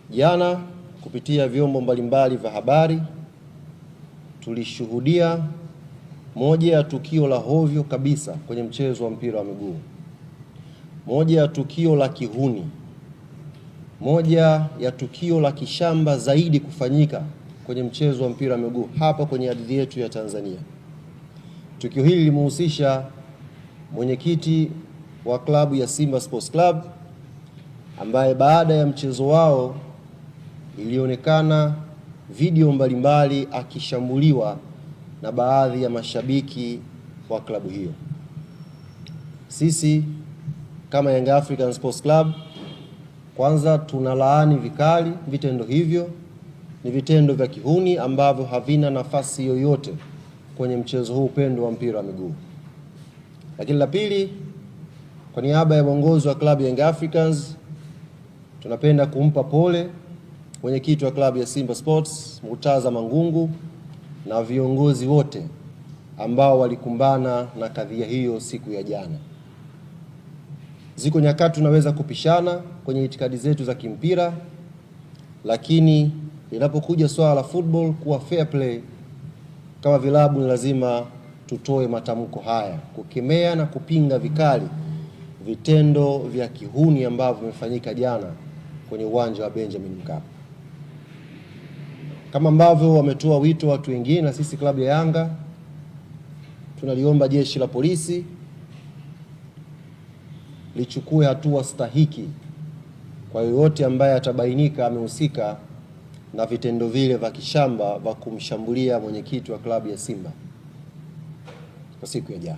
Jana kupitia vyombo mbalimbali vya habari tulishuhudia moja ya tukio la hovyo kabisa kwenye mchezo wa mpira wa miguu, moja ya tukio la kihuni, moja ya tukio la kishamba zaidi kufanyika kwenye mchezo wa mpira wa miguu hapa kwenye ardhi yetu ya Tanzania. Tukio hili limehusisha mwenyekiti wa klabu ya Simba Sports Club ambaye baada ya mchezo wao ilionekana video mbalimbali akishambuliwa na baadhi ya mashabiki wa klabu hiyo. Sisi kama Young African Sports Club kwanza tunalaani vikali vitendo hivyo. Ni vitendo vya kihuni ambavyo havina nafasi yoyote kwenye mchezo huu pendwa wa mpira wa miguu. Lakini la pili, kwa niaba ya uongozi wa klabu ya Young Africans tunapenda kumpa pole mwenyekiti wa klabu ya Simba Sports Murtaza Mangungu na viongozi wote ambao walikumbana na kadhia hiyo siku ya jana. Ziko nyakati tunaweza kupishana kwenye itikadi zetu za kimpira, lakini linapokuja swala la football kuwa fair play, kama vilabu ni lazima tutoe matamko haya kukemea na kupinga vikali vitendo vya kihuni ambavyo vimefanyika jana kwenye uwanja wa Benjamin Mkapa. Kama ambavyo wametoa wito watu wengine, na sisi klabu ya Yanga tunaliomba jeshi la polisi lichukue hatua stahiki kwa yoyote ambaye atabainika amehusika na vitendo vile vya kishamba vya kumshambulia mwenyekiti wa klabu ya Simba kwa siku ya jana.